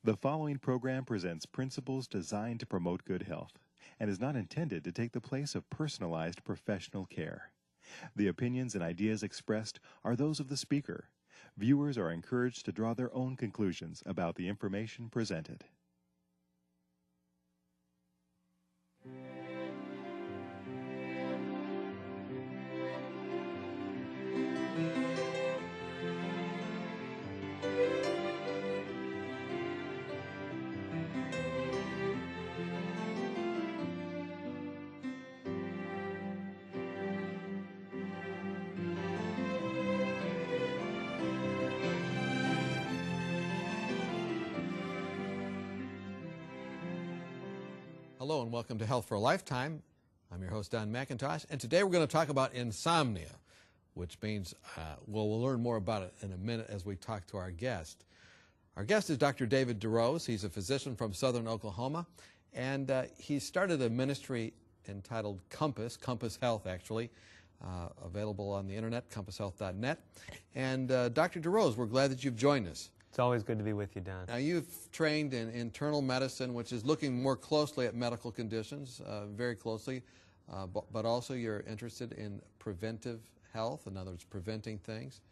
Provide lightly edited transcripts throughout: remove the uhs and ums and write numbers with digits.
The following program presents principles designed to promote good health and is not intended to take the place of personalized professional care. The opinions and ideas expressed are those of the speaker. Viewers are encouraged to draw their own conclusions about the information presented. Hello and welcome to Health for a Lifetime. I'm your host, Don Mckintosh, and today we're going to talk about insomnia, which means we'll learn more about it in a minute as we talk to our guest. Our guest is Dr. David DeRose. He's a physician from southern Oklahoma, and he started a ministry entitled Compass Health actually, available on the internet, compasshealth.net. And Dr. DeRose, we're glad that you've joined us. It's always good to be with you, Don. Now, you've trained in internal medicine, which is looking more closely at medical conditions, very closely, but also you're interested in preventive health, in other words, preventing things.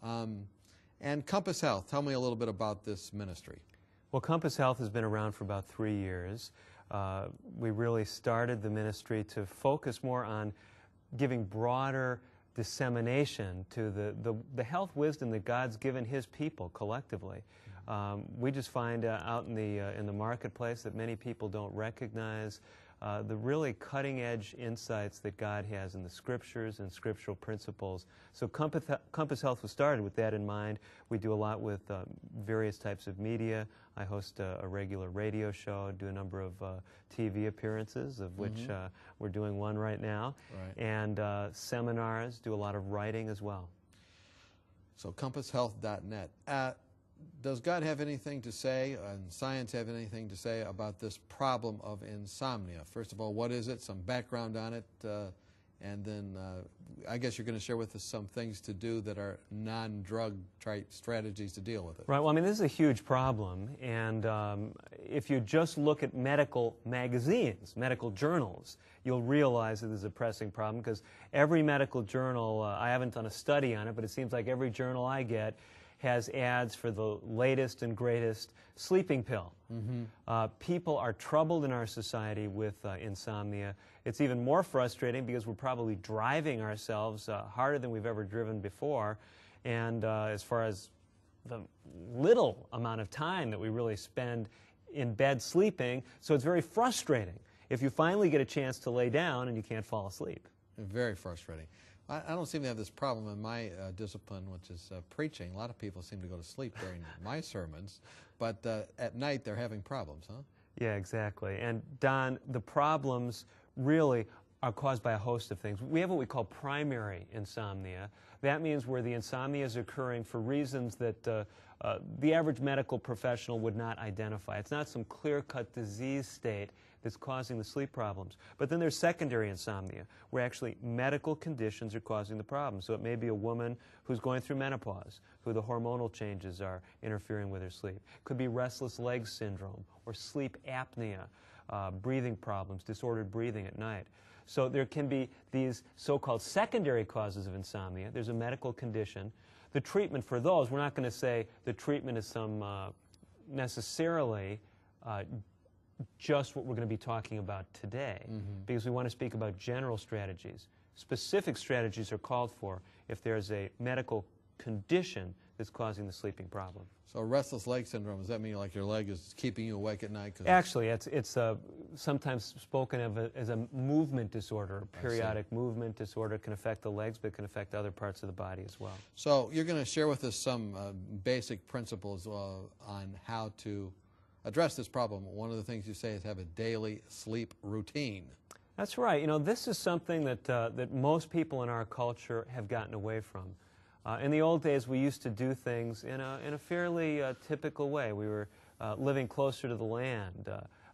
And Compass Health, tell me a little bit about this ministry. Well, Compass Health has been around for about 3 years. We really started the ministry to focus more on giving broader dissemination to the health wisdom that God's given His people collectively. We just find out in the marketplace that many people don't recognize the really cutting-edge insights that God has in the Scriptures and scriptural principles. So Compass Health was started with that in mind. We do a lot with various types of media. I host a regular radio show, do a number of TV appearances, of which we're doing one right now, and seminars, do a lot of writing as well. So compasshealth.net. Does God have anything to say, and science have anything to say about this problem of insomnia? First of all, what is it? Some background on it, and then I guess you're going to share with us some things to do that are non-drug type strategies to deal with it. Right. Well, I mean, this is a huge problem, and if you just look at medical magazines, medical journals, you'll realize that this is a pressing problem, because every medical journal, I haven't done a study on it, but it seems like every journal I get has ads for the latest and greatest sleeping pill. People are troubled in our society with insomnia. It's even more frustrating because we're probably driving ourselves harder than we've ever driven before. And as far as the little amount of time that we really spend in bed sleeping, so it's very frustrating if you finally get a chance to lay down and you can't fall asleep. Very frustrating. I don't seem to have this problem in my discipline, which is preaching. A lot of people seem to go to sleep during my sermons, but at night they're having problems, huh? Yeah, exactly. And Don, the problems really are caused by a host of things. We have what we call primary insomnia. That means where the insomnia is occurring for reasons that the average medical professional would not identify. It's not some clear-cut disease state that's causing the sleep problems. But then there's secondary insomnia, where actually medical conditions are causing the problem. So it may be a woman who's going through menopause, who the hormonal changes are interfering with her sleep. It could be restless leg syndrome or sleep apnea, breathing problems, disordered breathing at night. So there can be these so-called secondary causes of insomnia. There's a medical condition. The treatment for those, we're not going to say the treatment is some necessarily just what we're going to be talking about today, because we want to speak about general strategies. Specific strategies are called for if there's a medical condition that's causing the sleeping problem. So restless leg syndrome, does that mean like your leg is keeping you awake at night? Actually, it's sometimes spoken of as a movement disorder. A periodic movement disorder can affect the legs, but can affect other parts of the body as well. So you're going to share with us some basic principles on how to address this problem. One of the things you say is have a daily sleep routine. That's right. You know, this is something that most people in our culture have gotten away from. In the old days, we used to do things in a fairly typical way. We were living closer to the land.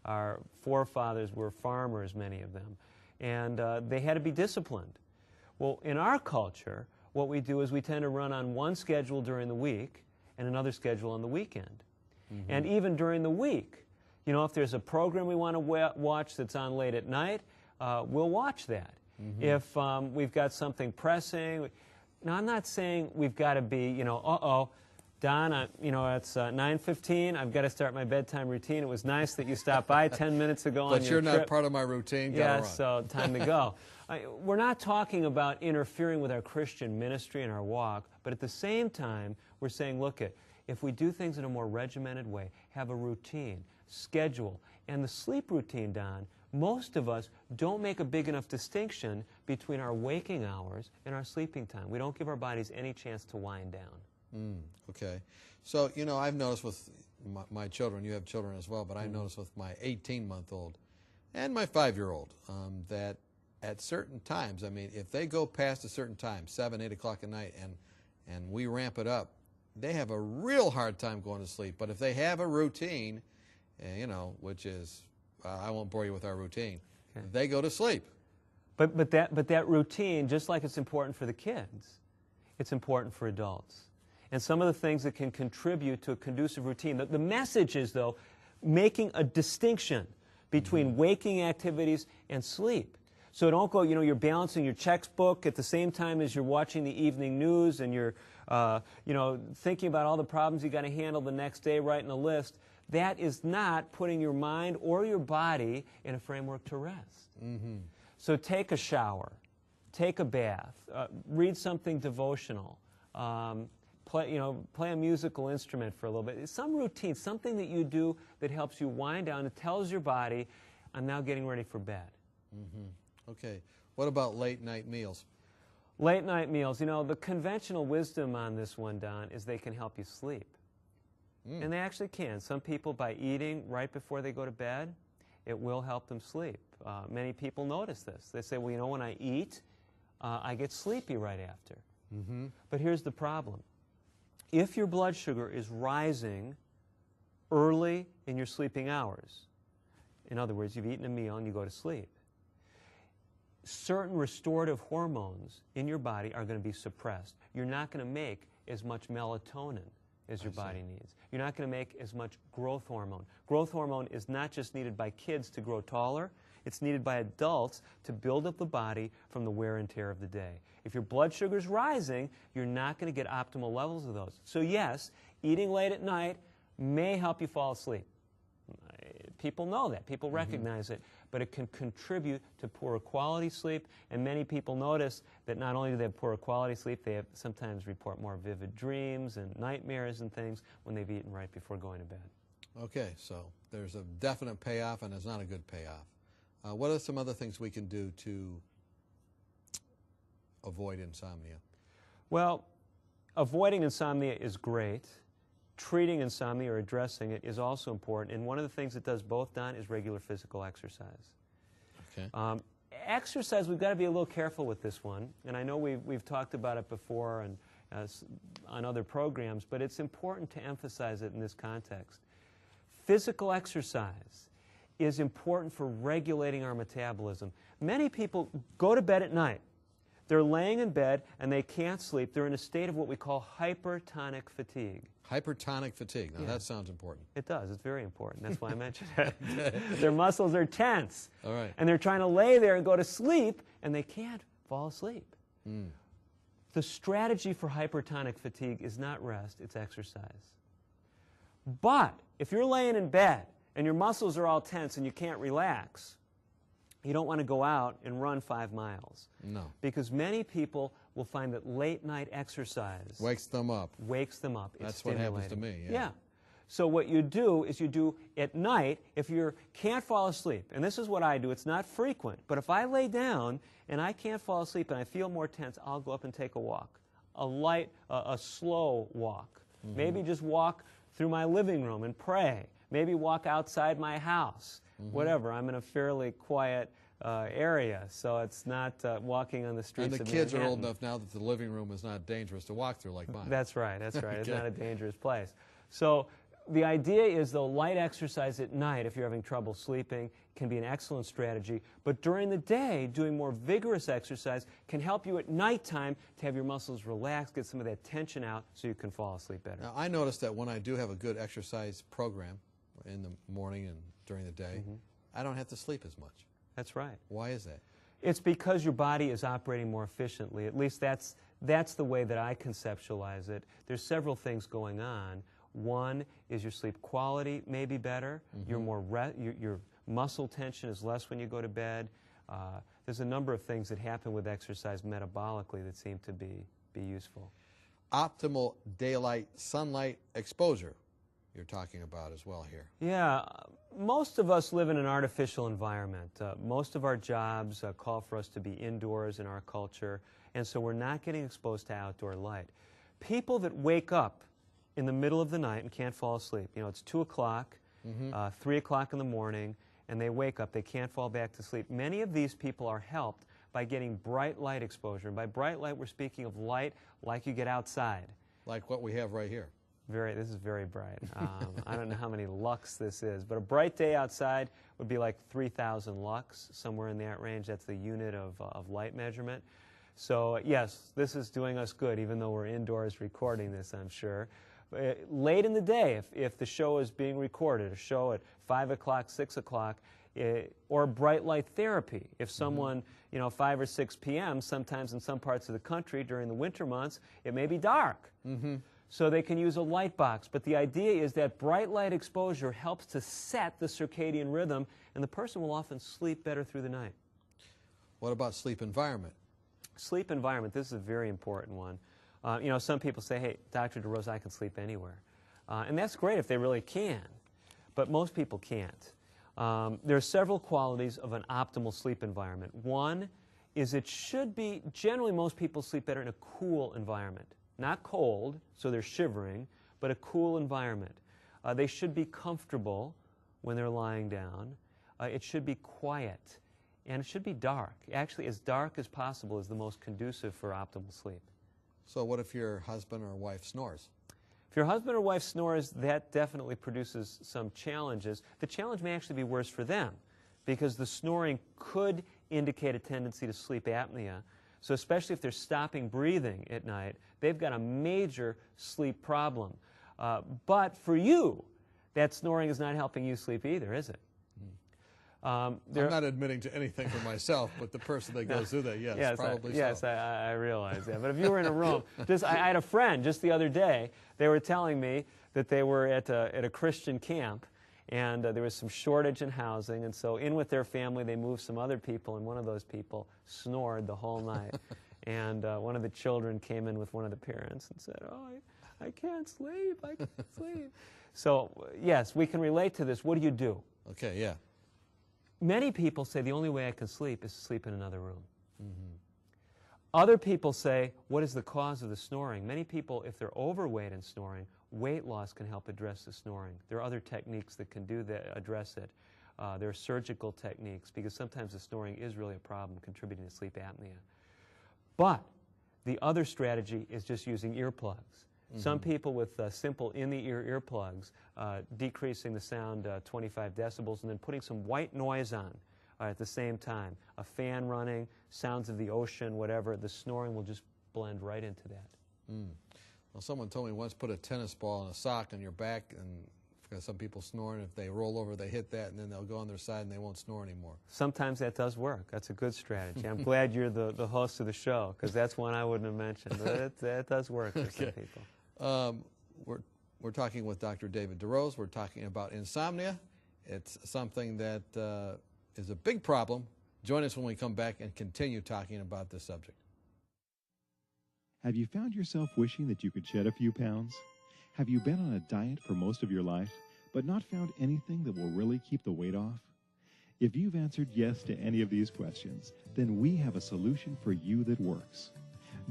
Our forefathers were farmers, many of them, and they had to be disciplined. Well, in our culture, what we do is we tend to run on one schedule during the week and another schedule on the weekend. And even during the week, you know, if there's a program we want to watch that's on late at night, we'll watch that. If we've got something pressing, now I'm not saying we've got to be, you know, Don, you know, it's 9:15. I've got to start my bedtime routine. It was nice that you stopped by 10 minutes ago on your trip. But you're not part of my routine. Yes, so time to go. We're not talking about interfering with our Christian ministry and our walk, but at the same time, we're saying, look, if we do things in a more regimented way, have a routine, schedule, and the sleep routine, Don, most of us don't make a big enough distinction between our waking hours and our sleeping time. We don't give our bodies any chance to wind down. Okay. So, you know, I've noticed with my children, you have children as well, but I've noticed with my 18-month-old and my 5-year-old that at certain times, I mean, if they go past a certain time, 7, 8 o'clock at night, and we ramp it up, they have a real hard time going to sleep. But if they have a routine, you know, which is, I won't bore you with our routine, they go to sleep. But that routine, just like it's important for the kids, it's important for adults. And some of the things that can contribute to a conducive routine. The message is, though, making a distinction between waking activities and sleep. So don't go, you know, you're balancing your textbook at the same time as you're watching the evening news and you're, you know, thinking about all the problems you got to handle the next day, writing a list. That is not putting your mind or your body in a framework to rest. So take a shower, take a bath, read something devotional, play a musical instrument for a little bit. Some routine, something that you do that helps you wind down and tells your body, I'm now getting ready for bed. Okay. What about late night meals? Late night meals, you know, the conventional wisdom on this one, Don, is they can help you sleep. And they actually can. Some people, by eating right before they go to bed, it will help them sleep. Many people notice this. They say, well, you know, when I eat, I get sleepy right after. But here's the problem. If your blood sugar is rising early in your sleeping hours, in other words, you've eaten a meal and you go to sleep, certain restorative hormones in your body are going to be suppressed. You're not going to make as much melatonin as your body needs. You're not going to make as much growth hormone. Growth hormone is not just needed by kids to grow taller, it's needed by adults to build up the body from the wear and tear of the day. If your blood sugar is rising, you're not going to get optimal levels of those. So yes, eating late at night may help you fall asleep. People know that. People recognize it. But it can contribute to poorer quality sleep. And many people notice that not only do they have poorer quality sleep, they sometimes report more vivid dreams and nightmares and things when they've eaten right before going to bed. Okay, so there's a definite payoff and there's not a good payoff. What are some other things we can do to avoid insomnia? Well, avoiding insomnia is great. Treating insomnia or addressing it is also important. And one of the things that does both, Don, is regular physical exercise. Okay. Exercise, we've got to be a little careful with this one. And I know we've talked about it before and on other programs, but it's important to emphasize it in this context. Physical exercise is important for regulating our metabolism. Many people go to bed at night. They're laying in bed and they can't sleep. They're in a state of what we call hypertonic fatigue. Hypertonic fatigue. Now that sounds important. It does. It's very important. That's why I mentioned it. Their muscles are tense. All right. And they're trying to lay there and go to sleep, and they can't fall asleep. The strategy for hypertonic fatigue is not rest, it's exercise. But if you're laying in bed and your muscles are all tense and you can't relax, you don't want to go out and run 5 miles. No. Because many people will find that late night exercise wakes them up. It's what happens to me. Yeah. So what you do is you do at night, if you can't fall asleep, and this is what I do, it's not frequent, but if I lay down and I can't fall asleep and I feel more tense, I'll go up and take a walk. A slow walk. Maybe just walk through my living room and pray. Maybe walk outside my house. Whatever. I'm in a fairly quiet area, so it's not walking on the streets of Manhattan. And the kids are old enough now that the living room is not dangerous to walk through like mine. That's right. That's right. Okay. It's not a dangerous place. So The idea is, though, light exercise at night, if you're having trouble sleeping, can be an excellent strategy. But during the day, doing more vigorous exercise can help you at nighttime to have your muscles relax, get some of that tension out so you can fall asleep better. Now, I noticed that when I do have a good exercise program in the morning and during the day, I don't have to sleep as much. That's right. Why is that? It's because your body is operating more efficiently. At least that's the way that I conceptualize it. There's several things going on. One is your sleep quality may be better. You're more your muscle tension is less when you go to bed. There's a number of things that happen with exercise metabolically that seem to be useful. Optimal daylight sunlight exposure you're talking about as well here. Yeah, most of us live in an artificial environment. Most of our jobs call for us to be indoors in our culture, and so we're not getting exposed to outdoor light. People that wake up in the middle of the night and can't fall asleep, you know, it's 2 o'clock, 3 o'clock in the morning, and they wake up, they can't fall back to sleep. Many of these people are helped by getting bright light exposure. And by bright light, we're speaking of light like you get outside. Like what we have right here. This is very bright. I don't know how many lux this is, but a bright day outside would be like 3,000 lux, somewhere in that range. That's the unit of light measurement. So yes, this is doing us good, even though we're indoors recording this, I'm sure. Late in the day, if the show is being recorded, a show at 5 o'clock, 6 o'clock, or bright light therapy. If someone, 5 or 6 p.m., sometimes in some parts of the country during the winter months, it may be dark. So they can use a light box. But the idea is that bright light exposure helps to set the circadian rhythm, and the person will often sleep better through the night. What about sleep environment? Sleep environment, this is a very important one. Some people say, hey, Dr. DeRose, I can sleep anywhere. And that's great if they really can, but most people can't. There are several qualities of an optimal sleep environment. One is it should be, generally most people sleep better in a cool environment. Not cold, so they're shivering, but a cool environment. They should be comfortable when they're lying down. It should be quiet, and it should be dark. Actually, as dark as possible is the most conducive for optimal sleep. So what if your husband or wife snores? If your husband or wife snores, that definitely produces some challenges. The challenge may actually be worse for them, because the snoring could indicate a tendency to sleep apnea. So especially if they're stopping breathing at night, they've got a major sleep problem. But for you, that snoring is not helping you sleep either, is it? I'm not admitting to anything for myself, but the person that goes through that, yes, probably so. Yes, I realize that. But if you were in a room, I had a friend just the other day, they were telling me that they were at a Christian camp, and there was some shortage in housing, and so in with their family, they moved some other people, and one of those people snored the whole night. And one of the children came in with one of the parents and said, oh, I can't sleep, I can't sleep. So, yes, we can relate to this. What do you do? Okay, yeah. Many people say the only way I can sleep is to sleep in another room. Other people say, what is the cause of the snoring? Many people, if they're overweight and snoring, weight loss can help address the snoring. There are other techniques that can do that, address it. There are surgical techniques, because sometimes the snoring is really a problem contributing to sleep apnea. But the other strategy is just using earplugs. Some people with simple in-the-ear earplugs, decreasing the sound 25 decibels, and then putting some white noise on at the same time. A fan running, sounds of the ocean, whatever, the snoring will just blend right into that. Well, someone told me once, put a tennis ball and a sock on your back, and because some people snore, and if they roll over, they hit that, and then they'll go on their side and they won't snore anymore. Sometimes that does work. That's a good strategy. I'm glad you're the host of the show, because that's one I wouldn't have mentioned, but that does work for some people. We're talking with Dr. David DeRose. We're talking about insomnia. It's something that is a big problem. Join us when we come back and continue talking about this subject. Have you found yourself wishing that you could shed a few pounds? Have you been on a diet for most of your life, but not found anything that will really keep the weight off? If you've answered yes to any of these questions, then we have a solution for you that works.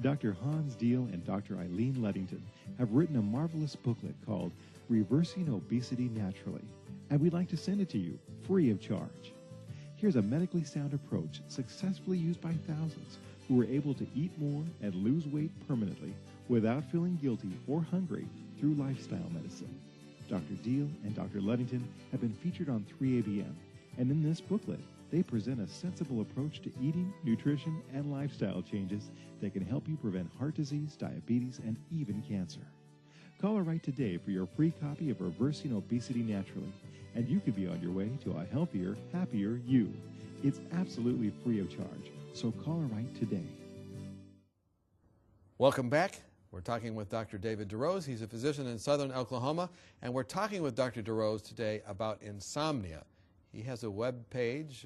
Dr. Hans Deal and Dr. Eileen Leddington have written a marvelous booklet called Reversing Obesity Naturally, and we'd like to send it to you free of charge. Here's a medically sound approach successfully used by thousands who were able to eat more and lose weight permanently without feeling guilty or hungry through lifestyle medicine. Dr. Deal and Dr. Luddington have been featured on 3ABN, and in this booklet, they present a sensible approach to eating, nutrition, and lifestyle changes that can help you prevent heart disease, diabetes, and even cancer. Call or write today for your free copy of Reversing Obesity Naturally, and you could be on your way to a healthier, happier you. It's absolutely free of charge, so call or write today. Welcome back. We're talking with Dr. David DeRose. He's a physician in southern Oklahoma, and we're talking with Dr. DeRose today about insomnia. He has a web page,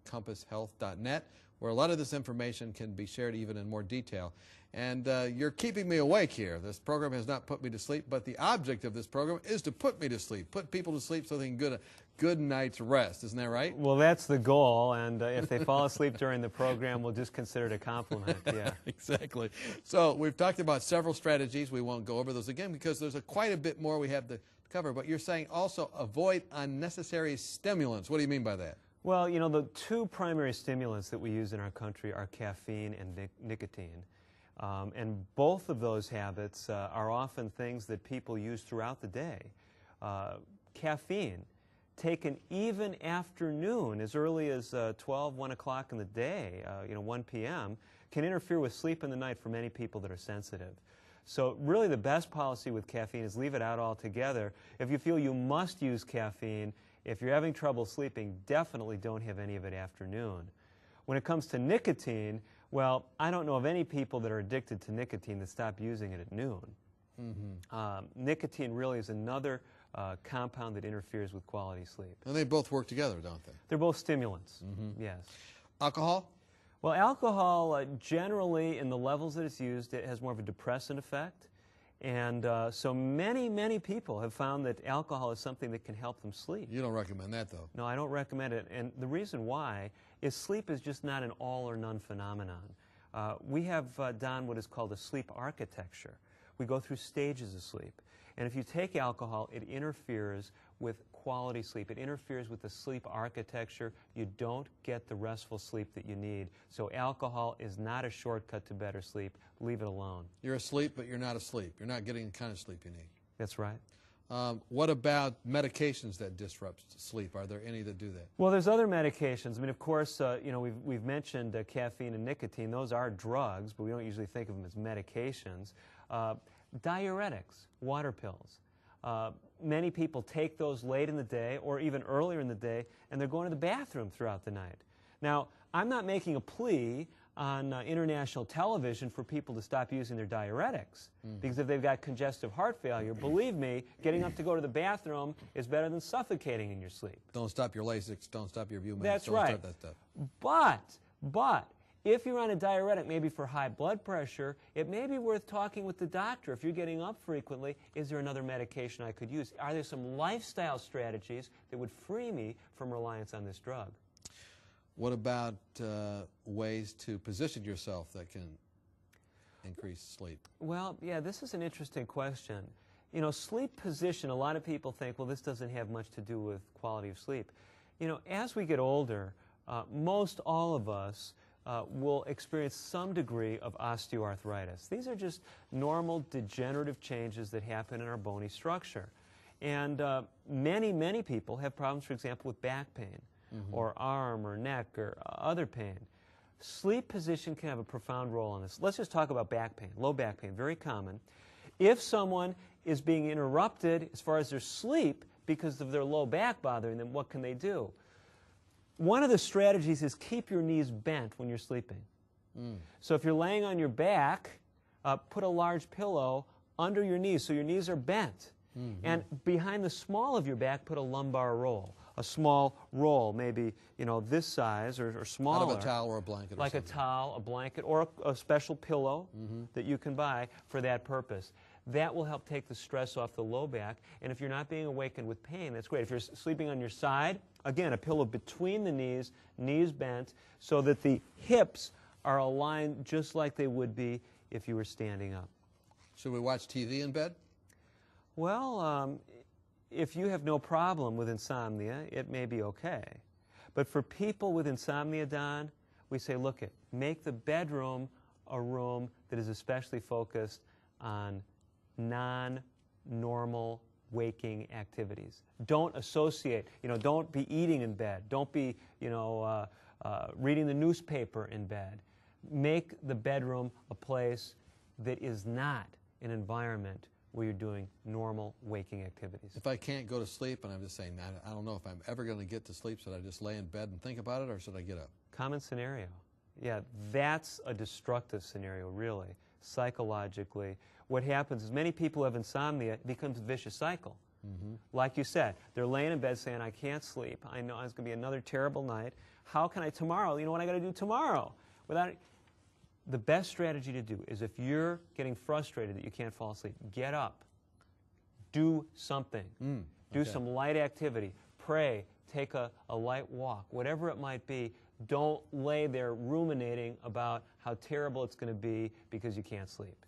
compasshealth.net, where a lot of this information can be shared even in more detail. And you're keeping me awake here. This program has not put me to sleep, but the object of this program is to put me to sleep, put people to sleep so they can get a good night's rest. Isn't that right? Well, that's the goal, and if they fall asleep during the program, we'll just consider it a compliment. Yeah. Exactly. So we've talked about several strategies. We won't go over those again because there's quite a bit more we have to cover. But you're saying also avoid unnecessary stimulants. What do you mean by that? Well, you know, the two primary stimulants that we use in our country are caffeine and nicotine. And both of those habits are often things that people use throughout the day. Caffeine, taken even afternoon, as early as 12, 1 o'clock in the day, 1 p.m., can interfere with sleep in the night for many people that are sensitive. So really the best policy with caffeine is leave it out altogether. If you feel you must use caffeine, if you're having trouble sleeping, definitely don't have any of it afternoon. When it comes to nicotine, well, I don't know of any people that are addicted to nicotine that stop using it at noon. Mm-hmm. Nicotine really is another compound that interferes with quality sleep. And they both work together, don't they? They're both stimulants, yes. Alcohol? Well, alcohol generally, in the levels that it's used, it has more of a depressant effect. And so many people have found that alcohol is something that can help them sleep. You don't recommend that, though. No, I don't recommend it. And the reason why is sleep is just not an all or none phenomenon. We have done what is called a sleep architecture. We go through stages of sleep. And if you take alcohol, it interferes with quality sleep. It interferes with the sleep architecture. You don't get the restful sleep that you need. So alcohol is not a shortcut to better sleep. Leave it alone. You're asleep, but you're not asleep. You're not getting the kind of sleep you need. That's right. What about medications that disrupt sleep? Are there any that do that? Well, there's other medications. I mean, of course, we've mentioned caffeine and nicotine. Those are drugs, but we don't usually think of them as medications. Diuretics, water pills. Many people take those late in the day or even earlier in the day, and they're going to the bathroom throughout the night. Now, I'm not making a plea on international television for people to stop using their diuretics, because if they've got congestive heart failure, believe me, getting up to go to the bathroom is better than suffocating in your sleep. Don't stop your Lasix, don't stop your Vumix. That's don't right. Stop that stuff. But if you're on a diuretic, maybe for high blood pressure, it may be worth talking with the doctor. If you're getting up frequently, is there another medication I could use? Are there some lifestyle strategies that would free me from reliance on this drug? What about ways to position yourself that can increase sleep? Well, yeah, this is an interesting question. You know, sleep position, a lot of people think, well, this doesn't have much to do with quality of sleep. You know, as we get older, most all of us will experience some degree of osteoarthritis. These are just normal degenerative changes that happen in our bony structure. And many people have problems, for example, with back pain, or arm or neck or other pain. Sleep position can have a profound role in this. Let's just talk about back pain, low back pain, very common. If someone is being interrupted as far as their sleep because of their low back bothering them, what can they do? One of the strategies is keep your knees bent when you're sleeping. So if you're laying on your back, put a large pillow under your knees so your knees are bent. And behind the small of your back, put a lumbar roll. A small roll, maybe, you know, this size or smaller. Out of a towel or a blanket. Like a towel, a blanket, or a special pillow that you can buy for that purpose. That will help take the stress off the low back. And if you're not being awakened with pain, that's great. If you're sleeping on your side, again, a pillow between the knees, knees bent, so that the hips are aligned just like they would be if you were standing up. Should we watch TV in bed? Well, if you have no problem with insomnia, it may be okay. But for people with insomnia, Don, we say, look, make the bedroom a room that is especially focused on non-normal waking activities. Don't associate, don't be eating in bed. Don't be, reading the newspaper in bed. Make the bedroom a place that is not an environment where you're doing normal waking activities. If I can't go to sleep, and I'm just saying, I don't know if I'm ever going to get to sleep, should I just lay in bed and think about it, or should I get up? Common scenario. Yeah, that's a destructive scenario, really, psychologically. What happens is many people who have insomnia, it becomes a vicious cycle. Like you said, they're laying in bed saying, I can't sleep. I know it's going to be another terrible night. How can I tomorrow? You know what I got to do tomorrow? The best strategy to do is if you're getting frustrated that you can't fall asleep, get up. Do something. Do some light activity. Pray. Take a light walk. Whatever it might be, don't lay there ruminating about how terrible it's going to be because you can't sleep.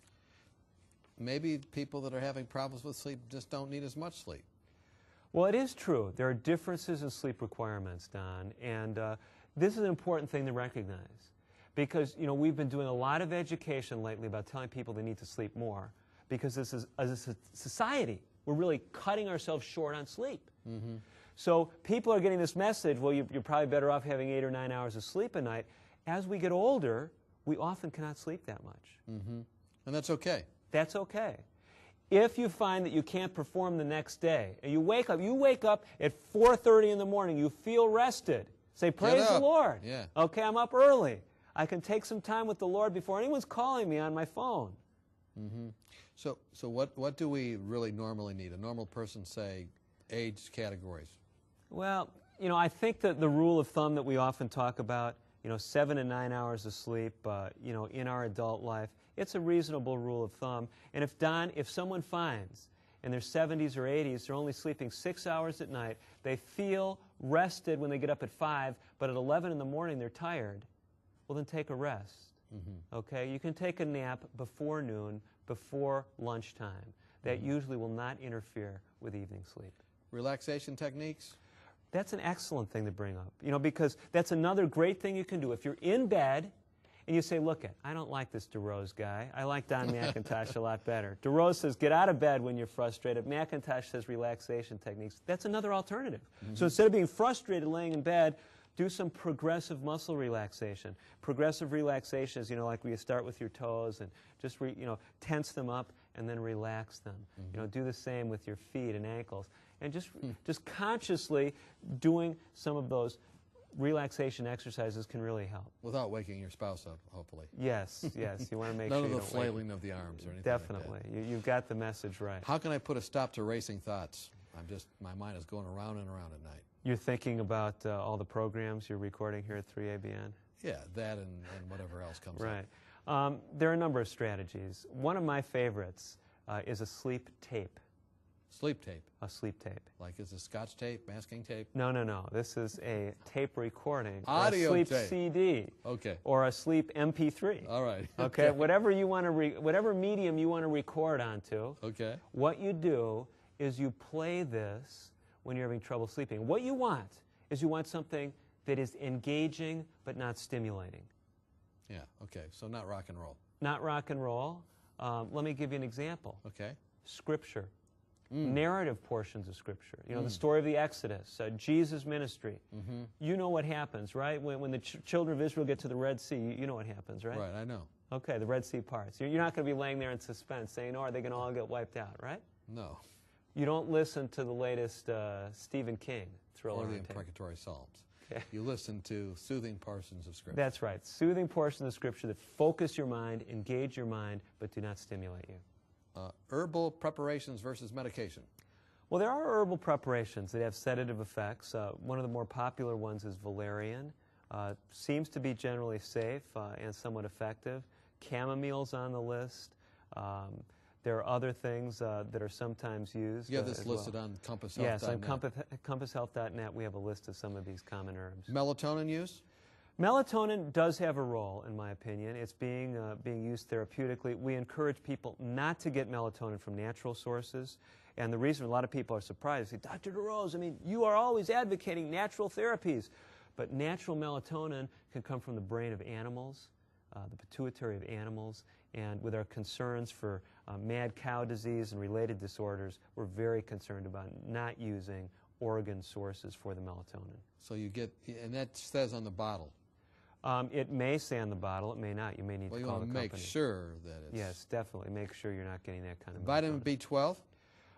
Maybe people that are having problems with sleep just don't need as much sleep. Well, it is true. There are differences in sleep requirements, Don, and this is an important thing to recognize. Because, we've been doing a lot of education lately about telling people they need to sleep more, because this is, as a society, we're really cutting ourselves short on sleep. So people are getting this message, well, you're probably better off having 8 or 9 hours of sleep a night. As we get older, we often cannot sleep that much. And that's okay. That's okay. If you find that you can't perform the next day, and you wake up at 4:30 in the morning, you feel rested, say, praise the Lord. Yeah. Okay, I'm up early. I can take some time with the Lord before anyone's calling me on my phone. So what do we really normally need? A normal person, say, age categories? Well, I think that the rule of thumb that we often talk about, 7 to 9 hours of sleep, in our adult life, it's a reasonable rule of thumb. And if someone finds in their 70s or 80s they're only sleeping 6 hours at night, they feel rested when they get up at 5, but at 11 in the morning they're tired, well, then take a rest. Okay? You can take a nap before noon, before lunchtime. That usually will not interfere with evening sleep. Relaxation techniques? That's an excellent thing to bring up, because that's another great thing you can do. If you're in bed and you say, look, I don't like this DeRose guy. I like Don Mckintosh a lot better. DeRose says, get out of bed when you're frustrated. Mckintosh says relaxation techniques. That's another alternative. So instead of being frustrated laying in bed, do some progressive muscle relaxation. Progressive relaxation is, like where you start with your toes and just, tense them up and then relax them. Do the same with your feet and ankles. And just consciously doing some of those relaxation exercises can really help. Without waking your spouse up, hopefully. Yes, yes. You want to make sure None you of the don't flailing of the arms or anything Definitely. like that. You've got the message right. How can I put a stop to racing thoughts? My mind is going around and around at night. You're thinking about all the programs you're recording here at 3ABN? Yeah, that and whatever else comes up. Right. There are a number of strategies. One of my favorites is a sleep tape. Sleep tape? A sleep tape. Like is it Scotch tape, masking tape? No, no, no. This is a tape recording. Audio or a sleep tape. CD. Okay. Or a sleep MP3. All right. Okay. Whatever you want to, whatever medium you want to record onto. Okay. What you do is you play this when you're having trouble sleeping. What you want is you want something that is engaging but not stimulating. Yeah. Okay. So not rock and roll. Not rock and roll. Let me give you an example. Okay. Scripture. Narrative portions of Scripture. The story of the Exodus, Jesus' ministry. You know what happens, right? When the children of Israel get to the Red Sea, you know what happens, right? Right, I know. Okay, the Red Sea parts. You're not going to be laying there in suspense saying, oh, are they going to all get wiped out, right? No. You don't listen to the latest Stephen King thriller. Or the imprecatory Psalms. Okay. You listen to soothing portions of Scripture. That's right. Soothing portions of Scripture that focus your mind, engage your mind, but do not stimulate you. Herbal preparations versus medication. Well, there are herbal preparations that have sedative effects. One of the more popular ones is valerian. Seems to be generally safe and somewhat effective. Chamomile's on the list. There are other things that are sometimes used. You have this listed on compasshealth.net. Yes, on compasshealth.net we have a list of some of these common herbs. Melatonin use? Melatonin does have a role, in my opinion. It's being used therapeutically. We encourage people not to get melatonin from natural sources. And the reason a lot of people are surprised, they say, Dr. DeRose, you are always advocating natural therapies. But natural melatonin can come from the brain of animals. the pituitary of animals, and with our concerns for mad cow disease and related disorders, we're very concerned about not using organ sources for the melatonin. So you get, and that says on the bottle. It may say on the bottle, it may not. You may need to call the company. Well, you want to make sure that it's... Yes, definitely. Make sure you're not getting that kind of Vitamin B12?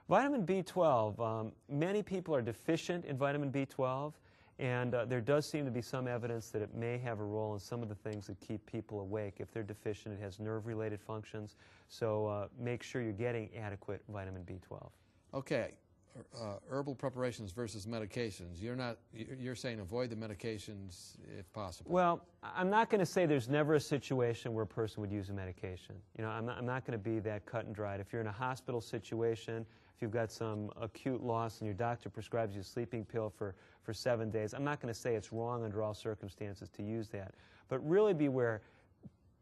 Vitamin B12, many people are deficient in vitamin B12, and there does seem to be some evidence that it may have a role in some of the things that keep people awake. If they're deficient, it has nerve-related functions, so make sure you're getting adequate vitamin B12. Okay. Herbal preparations versus medications. You're saying avoid the medications if possible. Well, I'm not going to say there's never a situation where a person would use a medication. You know, I'm not going to be that cut and dried. If you're in a hospital situation, if you've got some acute loss and your doctor prescribes you a sleeping pill for 7 days, I'm not going to say it's wrong under all circumstances to use that. But really beware.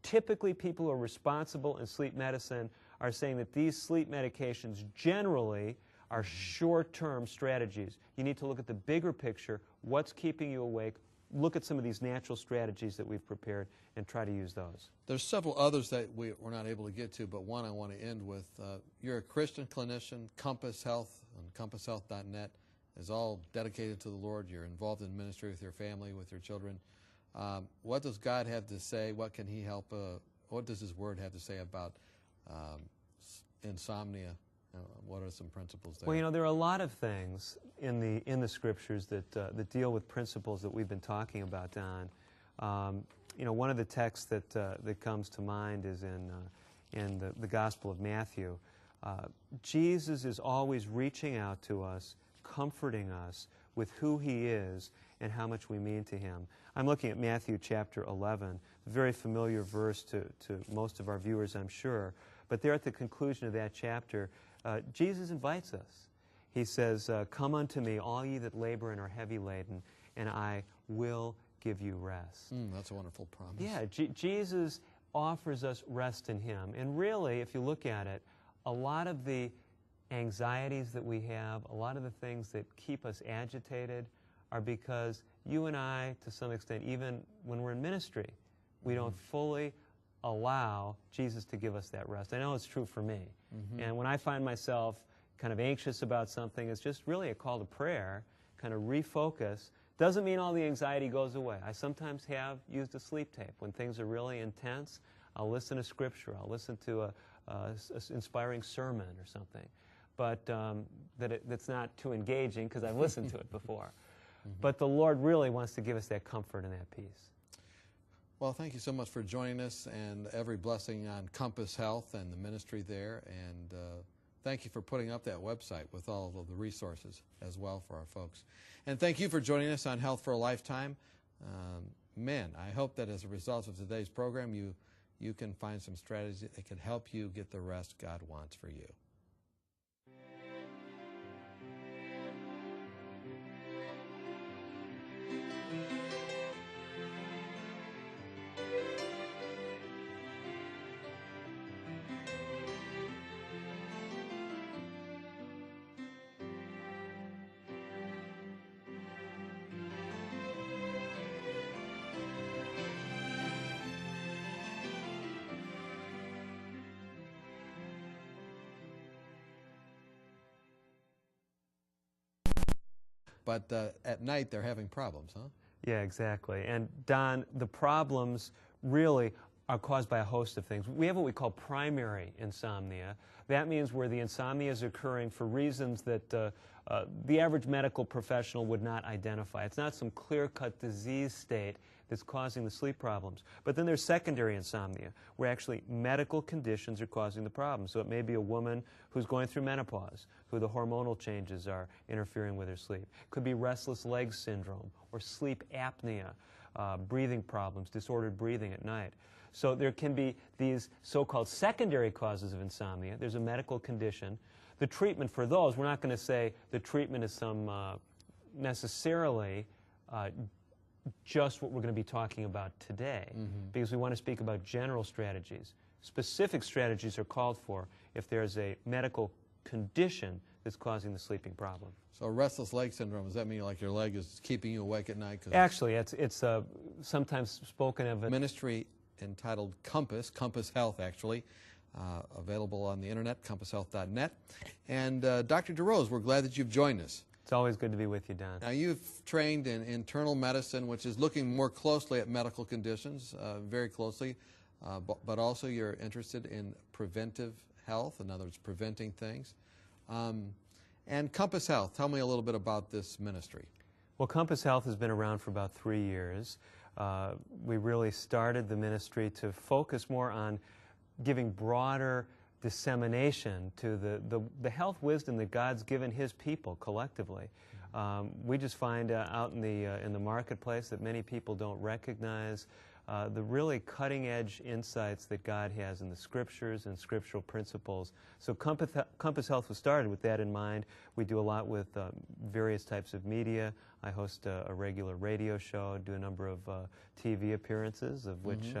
Typically, people who are responsible in sleep medicine are saying that these sleep medications generally are short-term strategies. You need to look at the bigger picture, what's keeping you awake, look at some of these natural strategies that we've prepared, and try to use those. There's several others that we're not able to get to, but one I want to end with. You're a Christian clinician. Compass Health and compasshealth.net is all dedicated to the Lord. You're involved in ministry with your family, with your children. What does God have to say? What can He help? What does His Word have to say about insomnia? What are some principles there? Well, you know, there are a lot of things in the Scriptures that deal with principles that we've been talking about, Don. You know, one of the texts that comes to mind is in the Gospel of Matthew. Jesus is always reaching out to us, comforting us with who He is and how much we mean to Him. I'm looking at Matthew chapter 11, a very familiar verse to most of our viewers, I'm sure. But there at the conclusion of that chapter, Jesus invites us. He says, "Come unto me, all ye that labor and are heavy laden, and I will give you rest." That's a wonderful promise. Yeah, Jesus offers us rest in Him. And really, if you look at it, a lot of the anxieties that we have, a lot of the things that keep us agitated are because you and I, to some extent, even when we're in ministry, we don't fully allow Jesus to give us that rest. I know it's true for me. And when I find myself kind of anxious about something, it's just really a call to prayer, kind of refocus. Doesn't mean all the anxiety goes away. I sometimes have used a sleep tape. When things are really intense, I'll listen to Scripture. I'll listen to an inspiring sermon or something. But that's not too engaging because I've listened to it before. But the Lord really wants to give us that comfort and that peace. Well, thank you so much for joining us, and every blessing on Compass Health and the ministry there. And thank you for putting up that website with all of the resources as well for our folks. And thank you for joining us on Health for a Lifetime. Men, I hope that as a result of today's program, you can find some strategies that can help you get the rest God wants for you. But at night, they're having problems, huh? Yeah, exactly. And Don, the problems really are caused by a host of things. We have what we call primary insomnia. That means where the insomnia is occurring for reasons that the average medical professional would not identify. It's not some clear-cut disease state that's causing the sleep problems. But then there's secondary insomnia, where actually medical conditions are causing the problem. So it may be a woman who's going through menopause, who the hormonal changes are interfering with her sleep. It could be restless leg syndrome or sleep apnea, breathing problems, disordered breathing at night. So there can be these so-called secondary causes of insomnia. There's a medical condition. The treatment for those, we're not going to say the treatment is some necessarily just what we're going to be talking about today, because we want to speak about general strategies. Specific strategies are called for if there's a medical condition that's causing the sleeping problem. So restless leg syndrome, does that mean like your leg is keeping you awake at night? Actually, it's sometimes spoken of. Ministry entitled Compass Health actually, available on the internet, compasshealth.net. And Dr. DeRose, we're glad that you've joined us. It's always good to be with you, Don. Now, you've trained in internal medicine, which is looking more closely at medical conditions, very closely, but also you're interested in preventive health, in other words, preventing things. And Compass Health, tell me a little bit about this ministry. Well, Compass Health has been around for about 3 years. We really started the ministry to focus more on giving broader dissemination to the health wisdom that God's given His people collectively. We just find out in the marketplace that many people don't recognize the really cutting-edge insights that God has in the Scriptures and scriptural principles. So Compass Health was started with that in mind. We do a lot with various types of media. I host a regular radio show, do a number of TV appearances, of which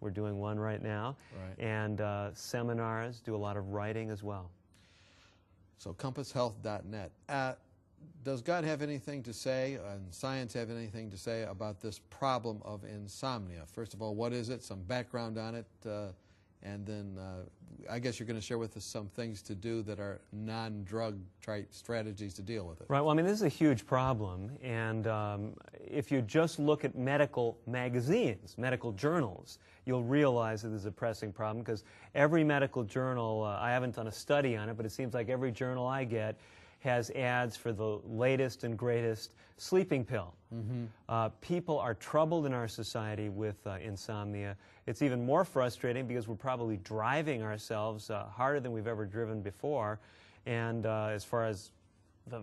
we're doing one right now, and seminars, do a lot of writing as well. So compasshealth.net. Does God have anything to say, and science have anything to say about this problem of insomnia? First of all, what is it? Some background on it, and then I guess you're going to share with us some things to do that are non-drug type strategies to deal with it. Right. Well, I mean, this is a huge problem, and if you just look at medical magazines, medical journals, you'll realize that this is a pressing problem, because every medical journal, I haven't done a study on it, but it seems like every journal I get has ads for the latest and greatest sleeping pill. People are troubled in our society with insomnia. It's even more frustrating because we're probably driving ourselves harder than we've ever driven before. And as far as the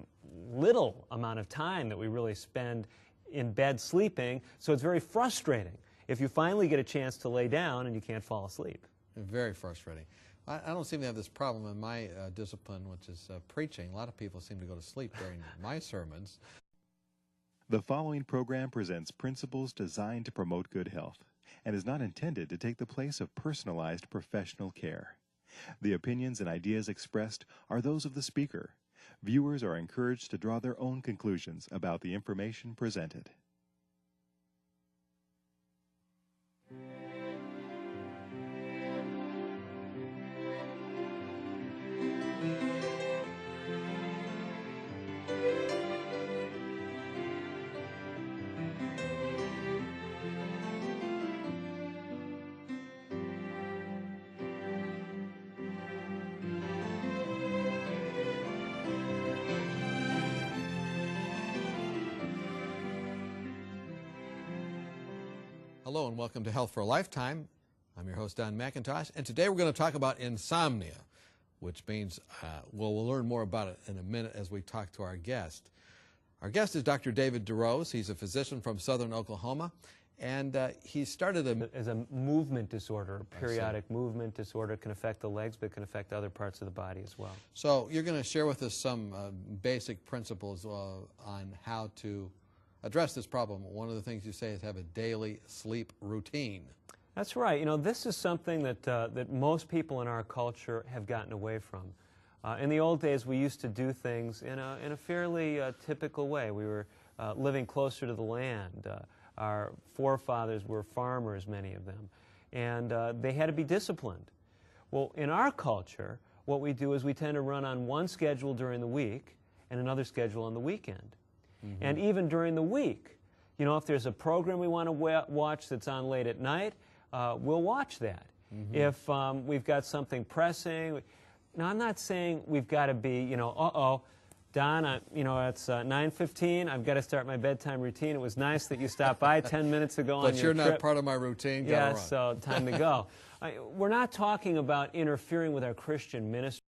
little amount of time that we really spend in bed sleeping, so it's very frustrating if you finally get a chance to lay down and you can't fall asleep. Very frustrating. I don't seem to have this problem in my discipline, which is preaching. A lot of people seem to go to sleep during my sermons. The following program presents principles designed to promote good health and is not intended to take the place of personalized professional care. The opinions and ideas expressed are those of the speaker. Viewers are encouraged to draw their own conclusions about the information presented. Hello and welcome to Health for a Lifetime. I'm your host, Don Mckintosh, and today we're going to talk about insomnia, which means, we'll learn more about it in a minute as we talk to our guest. Our guest is Dr. David DeRose. He's a physician from southern Oklahoma, and he started as a movement disorder, a periodic movement disorder. Can affect the legs, but can affect other parts of the body as well. So you're going to share with us some basic principles on how to address this problem. One of the things you say is have a daily sleep routine. That's right. You know, this is something that most people in our culture have gotten away from. In the old days, we used to do things in a fairly typical way. We were living closer to the land. Our forefathers were farmers, many of them, and they had to be disciplined. Well, in our culture, what we do is we tend to run on one schedule during the week and another schedule on the weekend. And even during the week, you know, if there's a program we want to watch that's on late at night, we'll watch that. If we've got something pressing, now I'm not saying we've got to be, you know, Don, you know, it's 9:15, I've got to start my bedtime routine. It was nice that you stopped by 10 minutes ago on your trip. But you're not part of my routine. Yeah, so time to go. We're not talking about interfering with our Christian ministry.